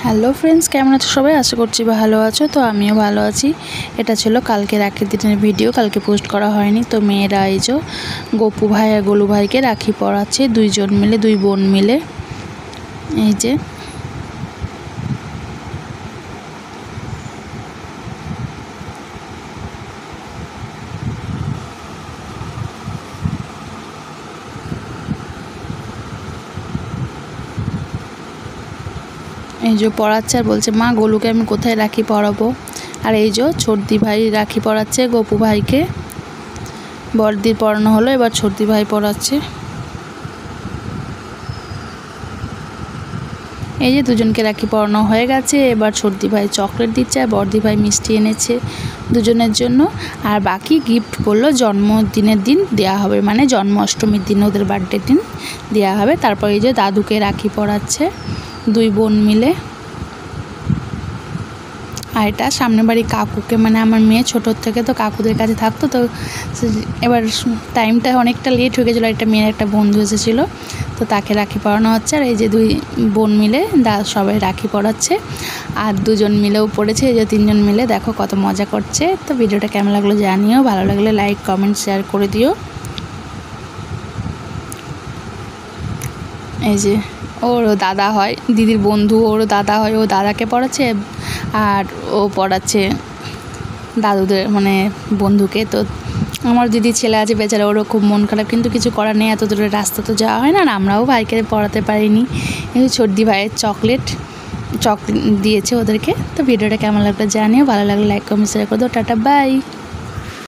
Hello friends, কেমন আছো সবাই? আশা করছি ভালো আছো। তো আমিও ভালো আছি। এটা ছিল কালকে রাখির দিনের ভিডিও, কালকে পোস্ট করা হয়নি। তো মেয়েরা এই যে গপু ভাই আর গোলু ভাইকে রাখি পরাচ্ছে, দুইজন মিলে, দুই বোন মিলে। এই যে পড়াচ্ছে আর বলছে, মা গোলুকে আমি কোথায় রাখি পরাবো। আর এই যে ছোটদি ভাই রাখি পরাচ্ছে গপু ভাইকে। বড়দির পরানো হলো, এবার ছোটদি ভাই পরাচ্ছে। এই যে দুজনকে রাখি পরানো হয়ে গেছে। এবার ছোটদি ভাই চকলেট দিচ্ছে আর বড়দি ভাই মিষ্টি এনেছে দুজনের জন্য। আর বাকি গিফট বললো জন্মদিনের দিন দেওয়া হবে, মানে জন্মাষ্টমীর দিন, ওদের বার্থডের দিন দেওয়া হবে। তারপর এই যে দাদুকে রাখি পরাচ্ছে দুই বোন মিলে। আর এটা সামনের বাড়ি কাকুকে, মানে আমার মেয়ে ছোটোর থেকে তো কাকুদের কাছে থাকতো। তো এবার টাইমটা অনেকটা লেট হয়ে গেছিলো। একটা মেয়ের একটা বন্ধু এসেছিলো, তো তাকে রাখি পরানো হচ্ছে। আর এই যে দুই বোন মিলে সবাই রাখি পরাচ্ছে। আর দুজন মিলেও পড়েছে, এই যে তিনজন মিলে দেখো কত মজা করছে। তো ভিডিওটা কেমন লাগলো জানিও, ভালো লাগলে লাইক কমেন্ট শেয়ার করে দিও। এই যে ওরও দাদা হয়, দিদির বন্ধু, ওরও দাদা হয়, ও দাদাকে পড়াচ্ছে আর ও পড়াচ্ছে দাদুদের, মানে বন্ধুকে। তো আমার দিদি ছেলে আছে বেচারা, ওরও খুব মন খারাপ, কিন্তু কিছু করার নেই, এত দূরের রাস্তা তো যাওয়া হয় না। আর আমরাও ভাইকে পড়াতে পারিনি। কিন্তু ছোটদি ভাইয়ের চকলেট দিয়েছে ওদেরকে। তো ভিডিওটা কেমন লাগলো জানিও, ভালো লাগলে লাইক কমেন্ট শেয়ার করে দাও। Tata bye.